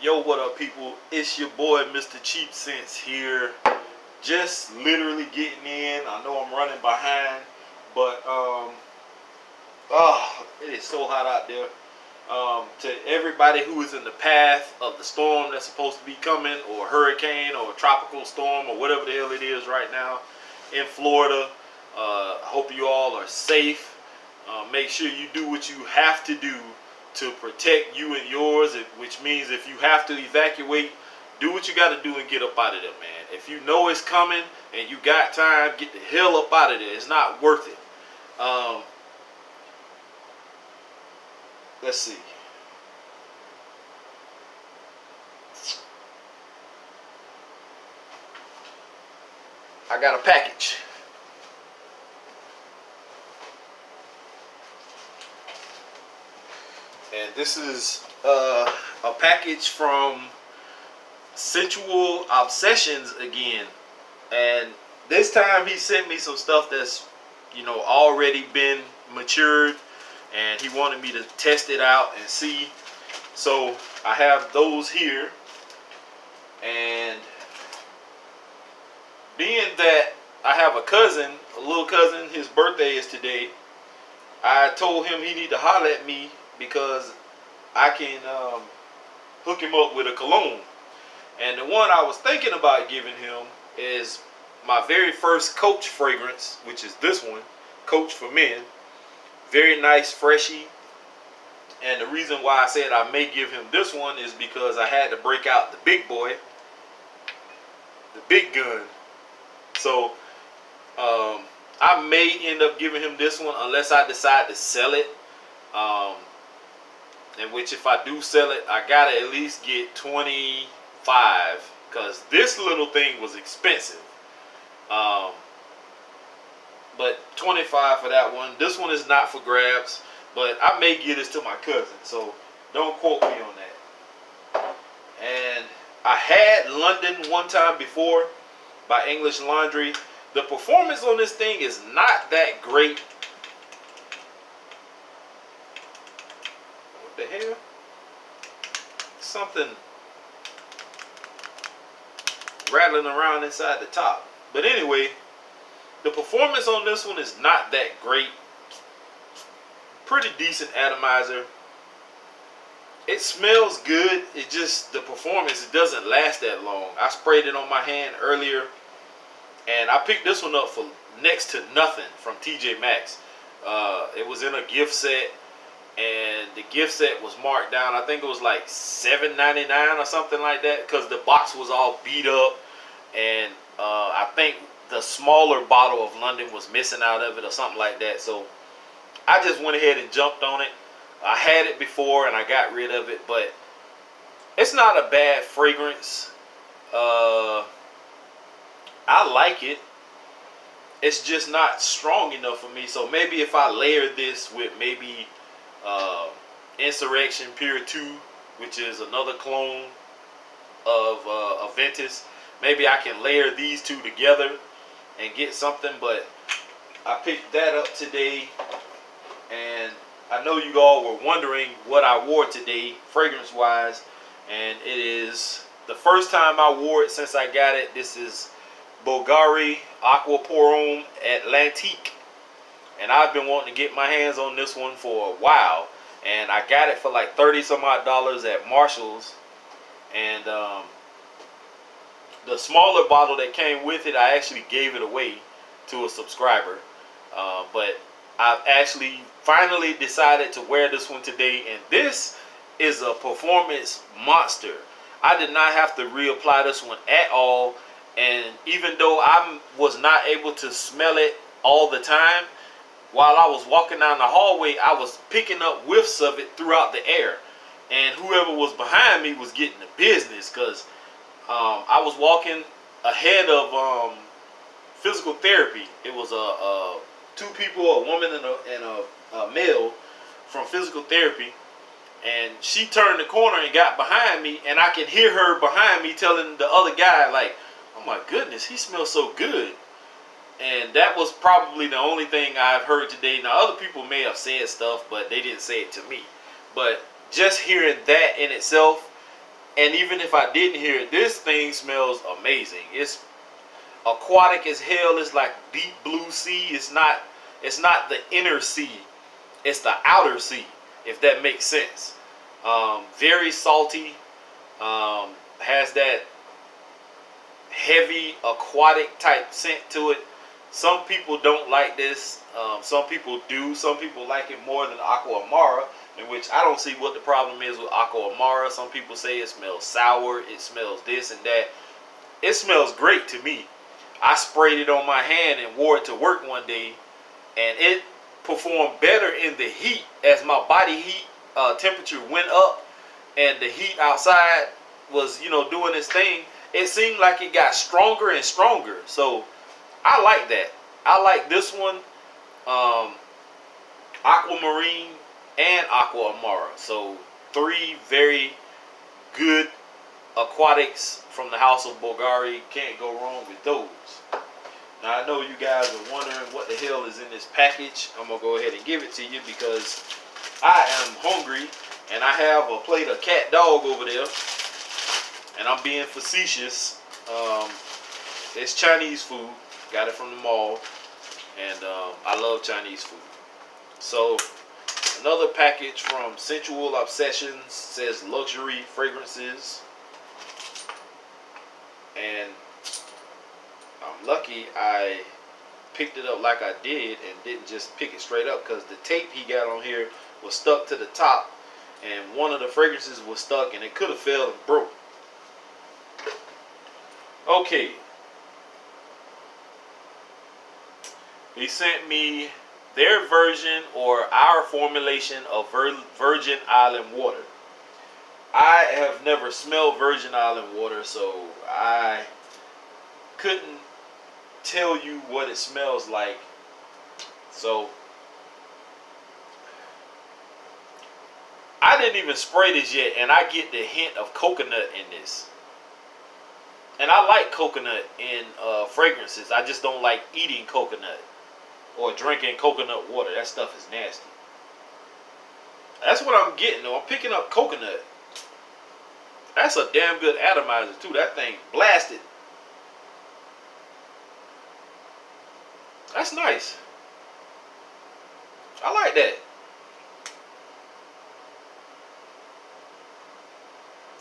Yo, what up, people? It's your boy, Mr. Cheap Sense here. Just literally getting in. I know I'm running behind, but it is so hot out there. To everybody who is in the path of the storm that's supposed to be coming, or hurricane, or tropical storm, or whatever the hell it is right now in Florida, I hope you all are safe. Make sure you do what you have to do to protect you and yours, which means if you have to evacuate, do what you got to do and get up out of there, man. If you know it's coming and you got time, get the hell up out of there. It's not worth it. Let's see. I got a package. And this is a package from Scentual Obsessions again. And this time he sent me some stuff that's, already been matured. And he wanted me to test it out and see. So I have those here. And being that I have a little cousin, his birthday is today. I told him he need to holler at me because I can hook him up with a cologne. And the one I was thinking about giving him is my very first Coach fragrance, which is this one, Coach for Men. Very nice, freshy. And the reason why I said I may give him this one is because I had to break out the big boy, the big gun. So I may end up giving him this one unless I decide to sell it. In which if I do sell it, I gotta at least get 25, because this little thing was expensive. But 25 for that one. This one is not for grabs, but I may give this to my cousin, so don't quote me on that. And I had London one time before by English Laundry. The performance on this thing is not that great. What the hell? Something rattling around inside the top. But anyway, the performance on this one is not that great. Pretty decent atomizer. It smells good. It just, the performance, it doesn't last that long. I sprayed it on my hand earlier, and I picked this one up for next to nothing from TJ Maxx. It was in a gift set, and the gift set was marked down. I think it was like $7.99 or something like that, because the box was all beat up, and I think the smaller bottle of London was missing out of it or something like that. So I just went ahead and jumped on it. I had it before and I got rid of it, but it's not a bad fragrance. I like it. It's just not strong enough for me. So maybe if I layer this with maybe Insurrection Pure 2, which is another clone of Aventus, maybe I can layer these two together and get something. But I picked that up today, and I know you all were wondering what I wore today fragrance wise, and it is the first time I wore it since I got it. This is Bvlgari Aqua Pour Atlantique, and I've been wanting to get my hands on this one for a while, and I got it for like 30 some odd dollars at Marshall's. And the smaller bottle that came with it, I actually gave it away to a subscriber. But I've actually finally decided to wear this one today, and this is a performance monster. I did not have to reapply this one at all, and even though I was not able to smell it all the time, while I was walking down the hallway, I was picking up whiffs of it throughout the air, and whoever was behind me was getting the business, because I was walking ahead of physical therapy. It was two people, a woman and a male from physical therapy, and she turned the corner and got behind me, and I could hear her behind me telling the other guy, like, "Oh my goodness, he smells so good." And that was probably the only thing I've heard today. Now, other people may have said stuff, but they didn't say it to me. But just hearing that in itself, And even if I didn't hear it, this thing smells amazing. It's aquatic as hell. It's like deep blue sea. It's not the inner sea. It's the outer sea, if that makes sense. Very salty. Has that heavy aquatic type scent to it. Some people don't like this. Some people do. Some people like it more than Aqua Amara, in which I don't see what the problem is with Aqua Amara. Some people say it smells sour. It smells this and that. It smells great to me. I sprayed it on my hand and wore it to work one day, and it performed better in the heat as my body heat temperature went up and the heat outside was, doing its thing. It seemed like it got stronger and stronger. So I like that. I like this one, Aquamarine and Aqua Amara. So 3 very good aquatics from the house of Bvlgari. Can't go wrong with those. Now I know you guys are wondering what the hell is in this package. I'm going to go ahead and give it to you because I am hungry and I have a plate of cat dog over there. And I'm being facetious. It's Chinese food. Got it from the mall. And I love Chinese food. So another package from Scentual Obsessions. Says luxury fragrances. And I'm lucky I picked it up like I did and didn't just pick it straight up, because the tape he got on here was stuck to the top and one of the fragrances was stuck and it could have fell and broke. Okay. He sent me their version or our formulation of Virgin Island water. I have never smelled Virgin Island water, so I couldn't tell you what it smells like. So I didn't even spray this yet, and I get the hint of coconut in this. And I like coconut in fragrances. I just don't like eating coconut or drinking coconut water. That stuff is nasty. That's what I'm getting though. I'm picking up coconut. That's a damn good atomizer too. That thing blasted. That's nice. I like that.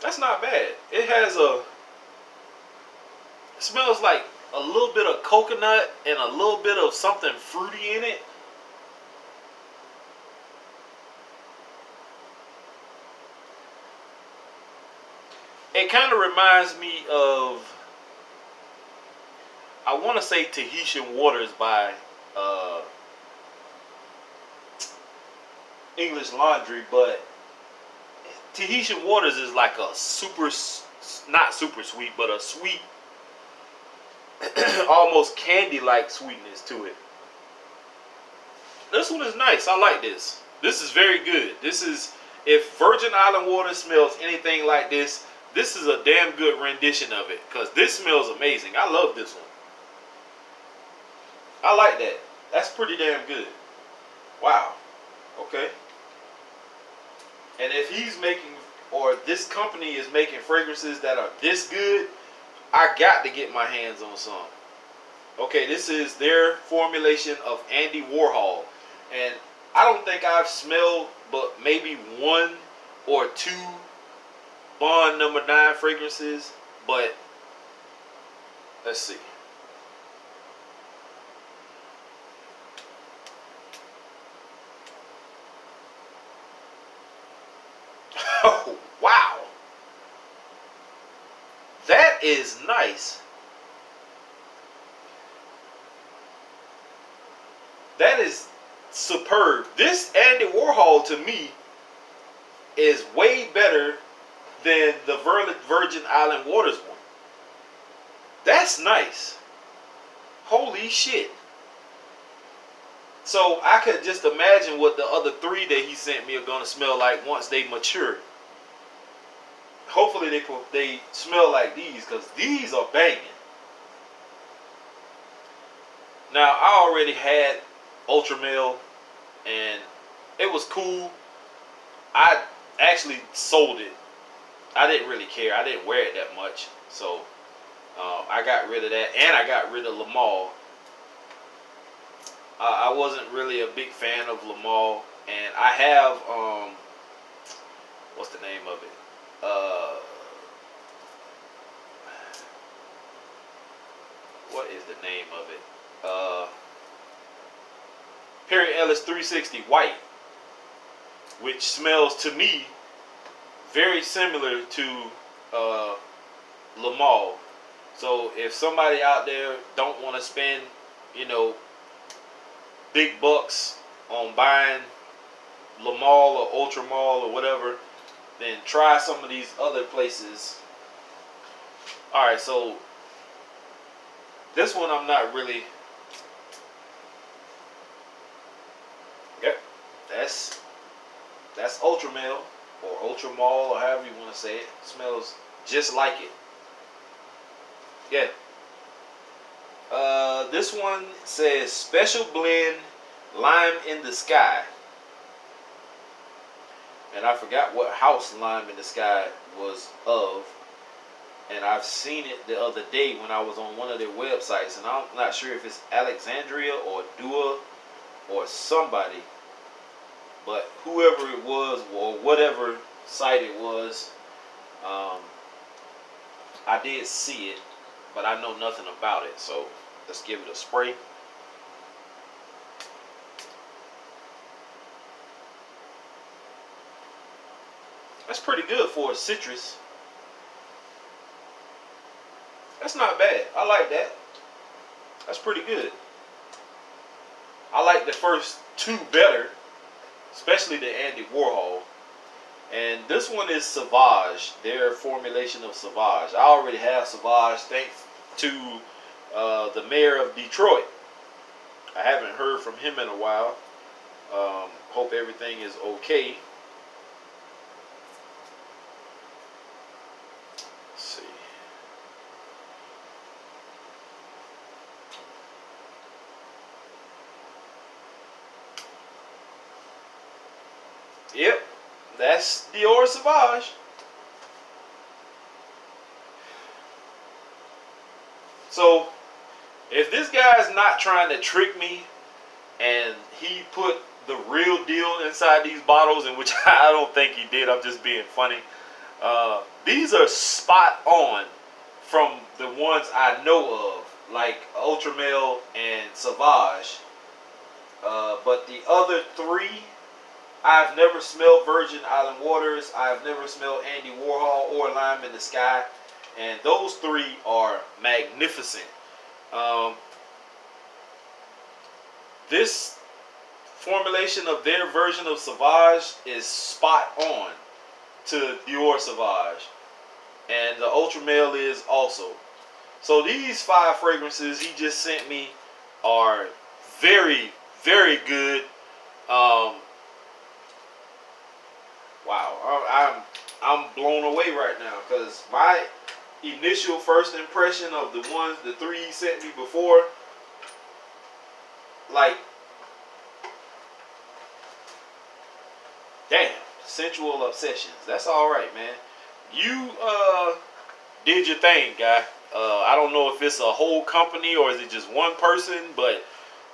That's not bad. It has it smells like a little bit of coconut and a little bit of something fruity in it. It kind of reminds me of, I want to say Tahitian Waters by English Laundry, but Tahitian Waters is like a super, not super sweet, but a sweet, almost candy-like sweetness to it. This one is nice. I like this. This is very good. This is, if Virgin Island water smells anything like this, this is a damn good rendition of it, because this smells amazing. I love this one. I like that. That's pretty damn good. Wow. Okay. And if he's making, or this company is making fragrances that are this good, I got to get my hands on some. Okay, this is their formulation of Andy Warhol. And I don't think I've smelled but maybe 1 or 2 Bond No. 9 fragrances, but let's see. Oh, wow. That is nice. That is superb. This Andy Warhol to me is way better than the Virgin Island Waters one. That's nice. Holy shit. So I could just imagine what the other 3 that he sent me are going to smell like once they mature. Hopefully they smell like these, because these are banging. Now I already had Ultramel and it was cool. I actually sold it I didn't really care. I didn't wear it that much, so I got rid of that, and I got rid of Lamal. I wasn't really a big fan of Lamal, and I have what's the name of it? What is the name of it? Perry Ellis 360 White, which smells to me very similar to Lamal. So if somebody out there don't want to spend, you know, big bucks on buying Lamal or Ultramal or whatever, then try some of these other places. Alright, so this one I'm not really. Yep, that's Ultramel or Ultramal or however you want to say it. It smells just like it. Yeah. This one says Special Blend Lime in the Sky. And I forgot what house Lime in the Sky was of. And I've seen it the other day when I was on one of their websites. And I'm not sure if it's Alexandria or Dua or somebody. But whoever it was or whatever site it was, I did see it. But I know nothing about it. So let's give it a spray. That's pretty good for a citrus. That's not bad. I like that. That's pretty good. I like the first two better, especially the Andy Warhol. And this one is Sauvage, their formulation of Sauvage. I already have Sauvage thanks to the mayor of Detroit. I haven't heard from him in a while. Hope everything is okay. Let's see. Yep, that's Dior Sauvage. So, if this guy's not trying to trick me and he put the real deal inside these bottles, in which I don't think he did, I'm just being funny. These are spot on from the ones I know of, like Ultramel and Sauvage. But the other three, I've never smelled Virgin Island Waters. I've never smelled Andy Warhol or Lime in the Sky. And those three are magnificent. This formulation of their version of Sauvage is spot on to Dior Sauvage. And the Ultramel is also. So these 5 fragrances he just sent me are very, very good. Wow, I'm blown away right now, because my initial first impression of the 3 he sent me before, like, damn, Scentual Obsessions. That's all right, man. You did your thing, guy. I don't know if it's a whole company or is it just one person, but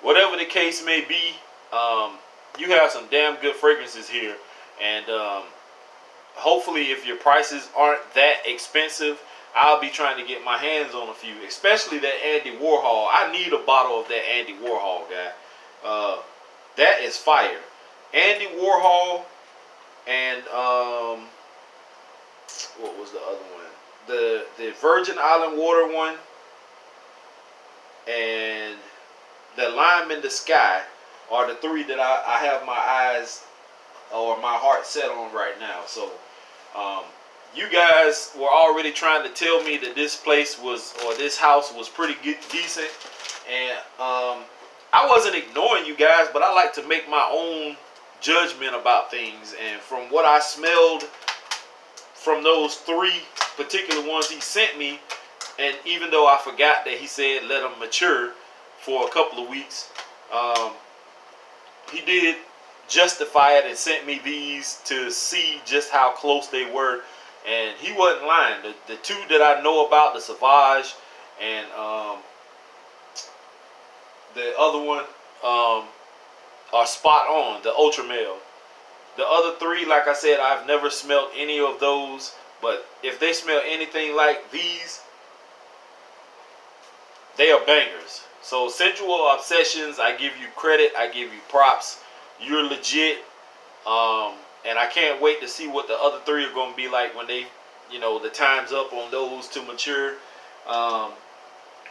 whatever the case may be, you have some damn good fragrances here. And hopefully, if your prices aren't that expensive, I'll be trying to get my hands on a few, especially that Andy Warhol. I need a bottle of that Andy Warhol, guy. That is fire. Andy Warhol and what was the other one? The Virgin Island Water one and the Lime in the Sky are the 3 that I have my eyes or my heart set on right now. So you guys were already trying to tell me that this place was, or this house was pretty good, decent, and I wasn't ignoring you guys, but I like to make my own judgment about things. And from what I smelled from those 3 particular ones he sent me, and even though I forgot that he said let them mature for a couple of weeks, he did justify it and sent me these to see just how close they were. And he wasn't lying. The two that I know about, the Sauvage and the other one, are spot on, the Ultra Male. The other three, like I said, I've never smelled any of those. But if they smell anything like these, they are bangers. So Scentual Obsessions, I give you credit. I give you props. You're legit. And I can't wait to see what the other three are going to be like when they, the time's up on those to mature.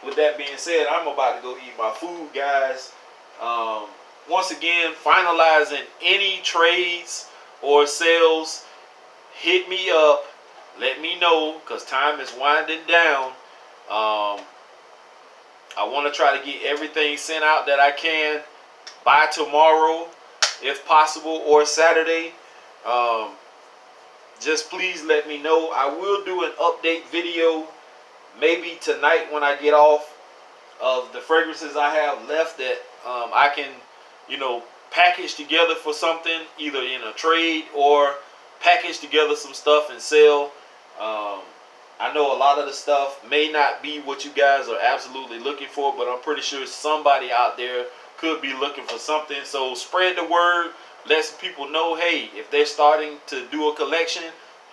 With that being said, I'm about to go eat my food, guys. Once again, finalizing any trades or sales, hit me up. Let me know, because time is winding down. I want to try to get everything sent out that I can by tomorrow, if possible, or Saturday. Just please let me know. I will do an update video maybe tonight when I get off of the fragrances I have left that I can, package together for something, either in a trade or package together some stuff and sell. I know a lot of the stuff may not be what you guys are absolutely looking for, but I'm pretty sure somebody out there could be looking for something. So spread the word. Let some people know, hey, if they're starting to do a collection,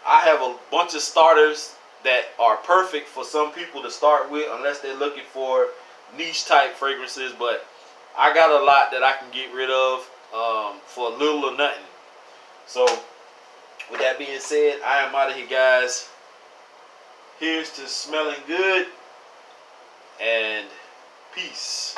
I have a bunch of starters that are perfect for some people to start with, unless they're looking for niche type fragrances. But I got a lot that I can get rid of for little or nothing. So with that being said, I am out of here, guys. Here's to smelling good, and peace.